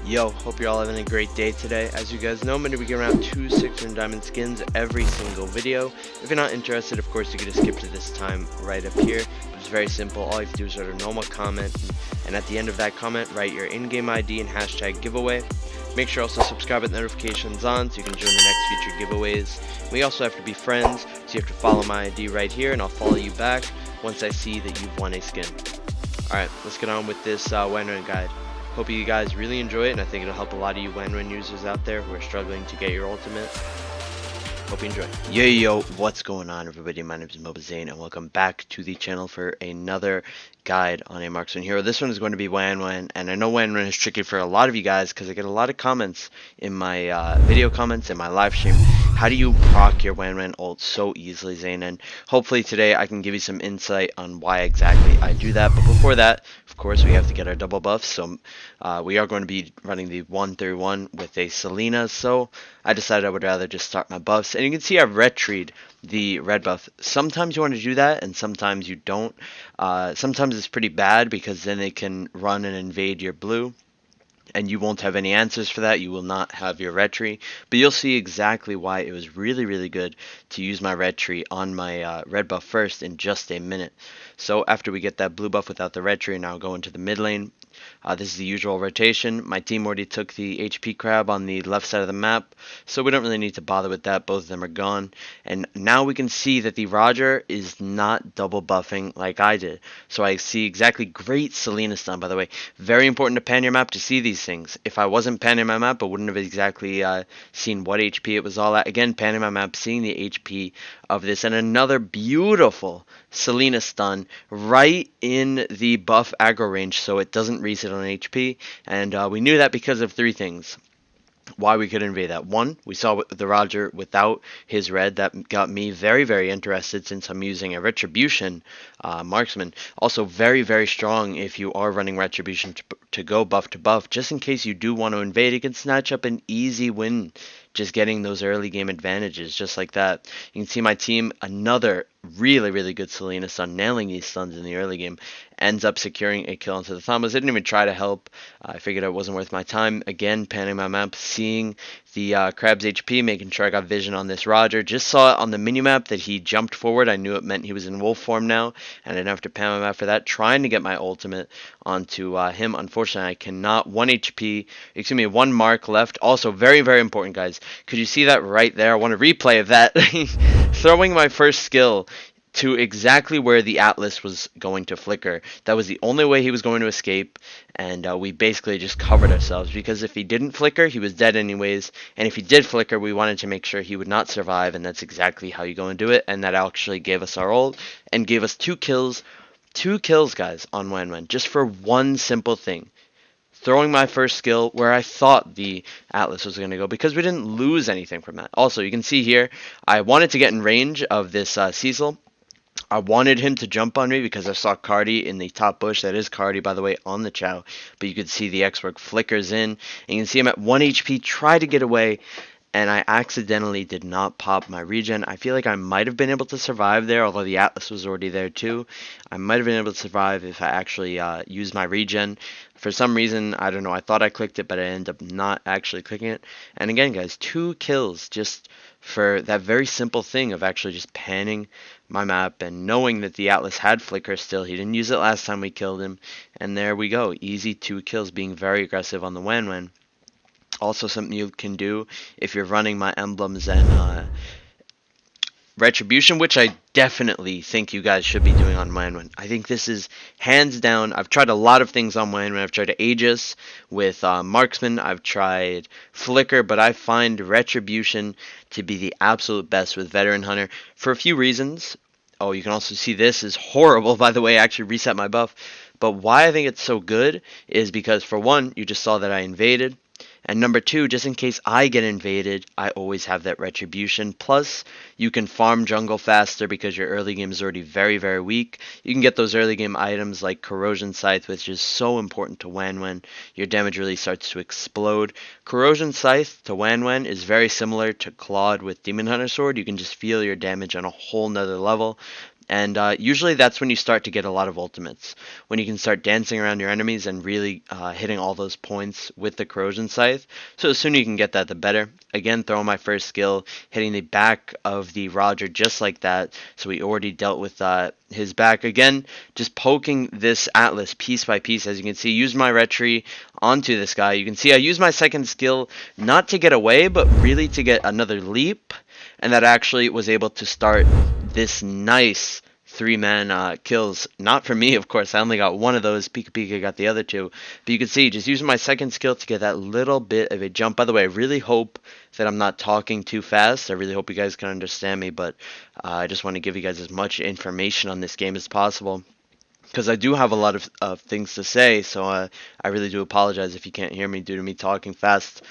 Yo, hope you're all having a great day today. As you guys know, I'm going to be giving out 2 600 diamond skins every single video. If you're not interested, of course, you can just skip to this time right up here. But it's very simple. All you have to do is write a normal comment, and at the end of that comment, write your in-game ID and hashtag giveaway. Make sure also subscribe with notifications on so you can join the next future giveaways. We also have to be friends, so you have to follow my ID right here, and I'll follow you back once I see that you've won a skin. Alright, let's get on with this WanWan guide. Hope you guys really enjoy it, and I think it'll help a lot of you WanWan users out there who are struggling to get your ultimate. Hope you enjoy. Yo, what's going on, everybody? My name is MobaZane, and welcome back to the channel for another guide on a marksman hero. This one is going to be WanWan, and I know WanWan is tricky for a lot of you guys because I get a lot of comments in my video comments and my live stream. How do you proc your WanWan ult so easily, Zane? And hopefully today I can give you some insight on why exactly I do that. But before that, of course, we have to get our double buffs. So we are going to be running the 1-3-1 with a Selena. So I decided I would rather just start my buffs. And you can see I've red-treed the red buff. Sometimes you want to do that, and sometimes you don't. Sometimes it's pretty bad because then they can run and invade your blue, and you won't have any answers for that. You will not have your red tree, but you'll see exactly why it was really good to use my red tree on my red buff first in just a minute. So after we get that blue buff without the red tree, now go into the mid lane. This is the usual rotation. My team already took the HP crab on the left side of the map, so we don't really need to bother with that. Both of them are gone. And now we can see that the Roger is not double buffing like I did. So I see exactly great Selena stun, by the way. Very important to pan your map to see these things. If I wasn't panning my map, I wouldn't have exactly seen what HP it was all at. Again, panning my map, seeing the HP of this, and another beautiful Selena stun right in the buff aggro range, so it doesn't reset on HP. And we knew that because of three things why we could invade that. One, we saw the Roger without his red. That got me very interested since I'm using a Retribution marksman. Also very strong if you are running Retribution to go buff to buff, just in case you do want to invade. You can snatch up an easy win just getting those early game advantages just like that. You can see my team, another really good Selena stun, nailing these stuns in the early game, ends up securing a kill onto the Thomas. I didn't even try to help. I figured it wasn't worth my time. Again, panning my map, seeing the crab's HP, making sure I got vision on this Roger. Just saw it on the minimap that he jumped forward. I knew it meant he was in wolf form now, and I didn't have to pan my map for that. Trying to get my ultimate onto him. Unfortunately, I cannot. 1 mark left. Also, very important, guys. Could you see that right there? I want a replay of that. Throwing my first skill to exactly where the Atlas was going to flicker. That was the only way he was going to escape, and we basically just covered ourselves, because if he didn't flicker, he was dead anyways, and if he did flicker, we wanted to make sure he would not survive, and that's exactly how you go and do it, and that actually gave us our ult, and gave us 2 kills. 2 kills, guys, on WanWan, just for one simple thing. Throwing my first skill where I thought the Atlas was going to go, because we didn't lose anything from that. Also, you can see here, I wanted to get in range of this Cecil. I wanted him to jump on me because I saw Cardi in the top bush. That is Cardi, by the way, on the Chow. But you could see the X-Work flickers in. And you can see him at 1 HP, try to get away. And I accidentally did not pop my regen. I feel like I might have been able to survive there, although the Atlas was already there too. I might have been able to survive if I actually used my regen. For some reason, I don't know, I thought I clicked it, but I ended up not actually clicking it. And again, guys, 2 kills just for that very simple thing of actually just panning my map and knowing that the Atlas had flicker still. He didn't use it last time we killed him. And there we go. Easy 2 kills, being very aggressive on the WanWan. Also, something you can do if you're running my emblems and Retribution, which I definitely think you guys should be doing on WanWan. I think this is hands down. I've tried a lot of things on WanWan. I've tried Aegis with Marksman. I've tried Flicker, but I find Retribution to be the absolute best with Veteran Hunter for a few reasons. Oh, you can also see this is horrible, by the way. I actually reset my buff. But why I think it's so good is because, for one, you just saw that I invaded. And number 2, just in case I get invaded, I always have that Retribution. Plus, you can farm jungle faster because your early game is already very weak. You can get those early game items like Corrosion Scythe, which is so important to WanWan. Your damage really starts to explode. Corrosion Scythe to WanWan is very similar to Claude with Demon Hunter Sword. You can just feel your damage on a whole nother level. And usually that's when you start to get a lot of ultimates. When you can start dancing around your enemies and really hitting all those points with the corrosion scythe. So the sooner you can get that, the better. Again, throwing my first skill, hitting the back of the Roger just like that. So we already dealt with his back. Again, just poking this Atlas piece by piece. As you can see, use my retry onto this guy. You can see I use my second skill not to get away, but really to get another leap. And that actually was able to start this nice three-man kills. Not for me, of course. I only got one of those. Pika Pika got the other two. But you can see, just using my second skill to get that little bit of a jump. By the way, I really hope that I'm not talking too fast. I really hope you guys can understand me. But I just want to give you guys as much information on this game as possible, because I do have a lot of things to say. So I really do apologize if you can't hear me due to me talking fast.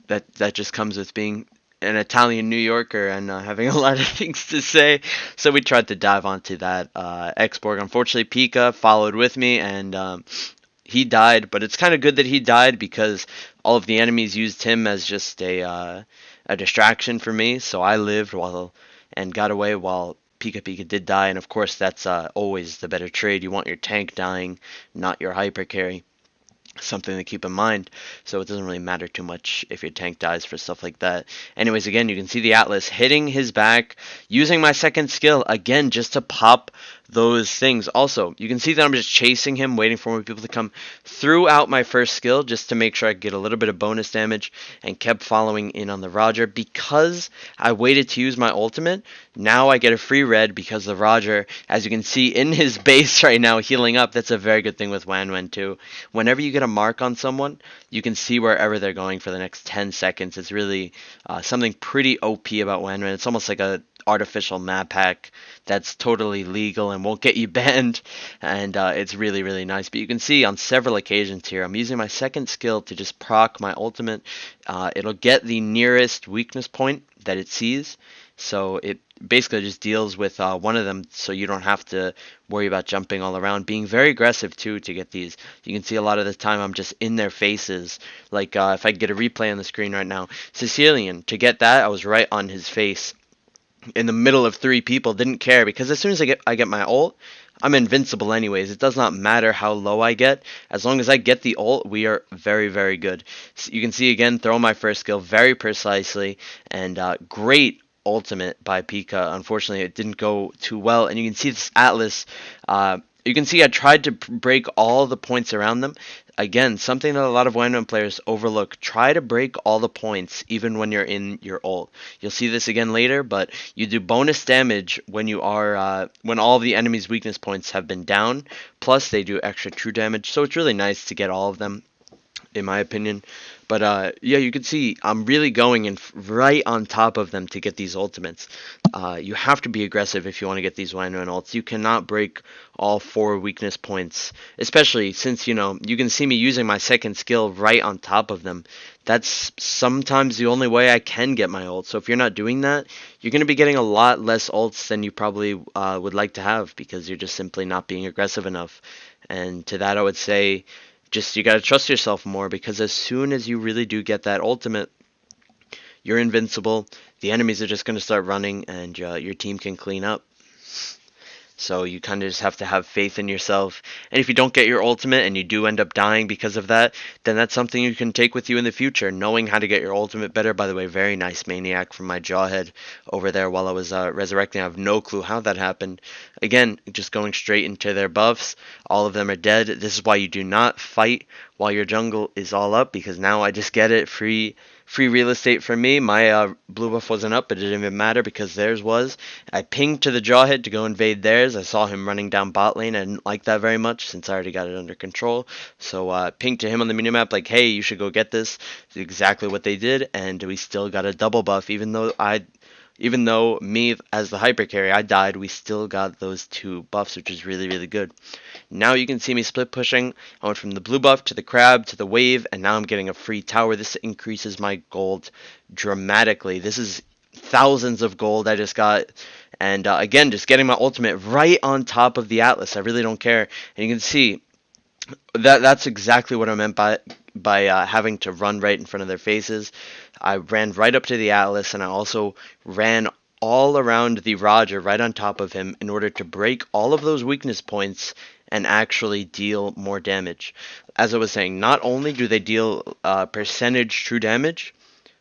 That just comes with being an Italian New Yorker and having a lot of things to say. So we tried to dive onto that. Xborg, unfortunately, Pika followed with me, and he died. But it's kind of good that he died, because all of the enemies used him as just a distraction for me. So I lived and got away while Pika Pika did die. And of course, that's always the better trade. You want your tank dying, not your hyper carry. Something to keep in mind. So it doesn't really matter too much if your tank dies for stuff like that. Anyways, again, you can see the Atlas hitting his back, using my second skill again just to pop those things. Also, you can see that I'm just chasing him, waiting for more people to come throughout my first skill just to make sure I get a little bit of bonus damage, and kept following in on the Roger. Because I waited to use my ultimate, now I get a free red because the Roger, as you can see in his base right now, healing up. That's a very good thing with WanWan too. Whenever you get a mark on someone, you can see wherever they're going for the next 10 seconds. It's really something pretty OP about WanWan. It's almost like a artificial map hack that's totally legal and won't get you banned, and it's really, really nice. But you can see on several occasions here, I'm using my second skill to just proc my ultimate. It'll get the nearest weakness point that it sees, so it basically just deals with one of them, so you don't have to worry about jumping all around. Being very aggressive too to get these. You can see a lot of the time I'm just in their faces. Like if I get a replay on the screen right now, Sicilian, to get that, I was right on his face in the middle of three people. Didn't care, because as soon as I get my ult, I'm invincible anyways. It does not matter how low I get. As long as I get the ult, we are very, very good. So you can see again, throw my first skill very precisely, and great ultimate by Pika. Unfortunately, it didn't go too well, and you can see this Atlas. You can see I tried to break all the points around them. Again, something that a lot of WanWan players overlook. Try to break all the points, even when you're in your ult. You'll see this again later, but you do bonus damage when you are when all of the enemy's weakness points have been down. Plus, they do extra true damage, so it's really nice to get all of them, in my opinion. But yeah, you can see I'm really going in right on top of them to get these ultimates. You have to be aggressive if you want to get these WanWan ults. You cannot break all 4 weakness points, especially since, you know, you can see me using my second skill right on top of them. That's sometimes the only way I can get my ult. So if you're not doing that, you're going to be getting a lot less ults than you probably would like to have, because you're just simply not being aggressive enough. And to that, I would say, just you got to trust yourself more, because as soon as you really do get that ultimate, you're invincible. The enemies are just going to start running, and your team can clean up. So you kind of just have to have faith in yourself. And if you don't get your ultimate and you do end up dying because of that, then that's something you can take with you in the future. Knowing how to get your ultimate better. By the way, very nice Maniac from my Jawhead over there while I was resurrecting. I have no clue how that happened. Again, just going straight into their buffs. All of them are dead. This is why you do not fight while your jungle is all up, because now I just get it free real estate for me. My blue buff wasn't up, but it didn't even matter because theirs was. I pinged to the Jawhead to go invade theirs. I saw him running down bot lane. I didn't like that very much since I already got it under control. So pinged to him on the minimap like, hey, you should go get this. It's exactly what they did, and we still got a double buff. Even though me as the hyper carry, I died, we still got those 2 buffs, which is really, really good. Now you can see me split pushing. I went from the blue buff to the crab to the wave, and now I'm getting a free tower. This increases my gold dramatically. This is thousands of gold I just got. And again, just getting my ultimate right on top of the Atlas. I really don't care. And you can see that's exactly what I meant by having to run right in front of their faces. I ran right up to the Atlas, and I also ran all around the Roger, right on top of him, in order to break all of those weakness points and actually deal more damage. As I was saying, not only do they deal percentage true damage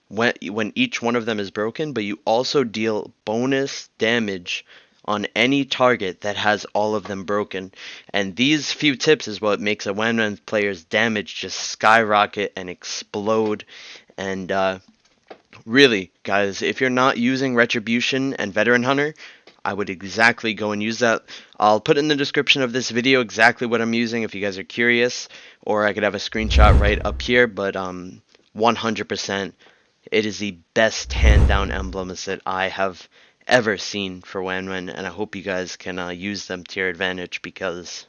when each one of them is broken, but you also deal bonus damage on any target that has all of them broken. And these few tips is what makes a WanWan player's damage just skyrocket and explode. And really, guys, if you're not using Retribution and Veteran Hunter, I would exactly go and use that. I'll put in the description of this video exactly what I'm using if you guys are curious, or I could have a screenshot right up here, but 100%, it is the best hand-down emblems that I have ever seen for WanWan, and I hope you guys can use them to your advantage because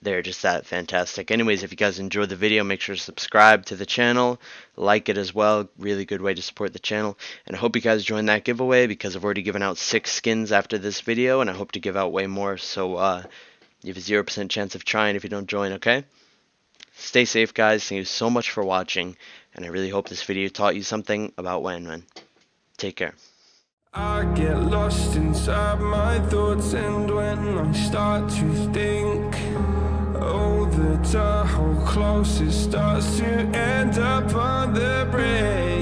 they're just that fantastic. Anyways, if you guys enjoyed the video, make sure to subscribe to the channel, like it as well. Really good way to support the channel. And I hope you guys join that giveaway because I've already given out 6 skins after this video, and I hope to give out way more. So you have a 0% chance of trying if you don't join, okay? Stay safe, guys. Thank you so much for watching, and I really hope this video taught you something about WanWan. Take care. I get lost inside my thoughts, and when I start to think, oh, the Tahoe close, it starts to end up on the bridge.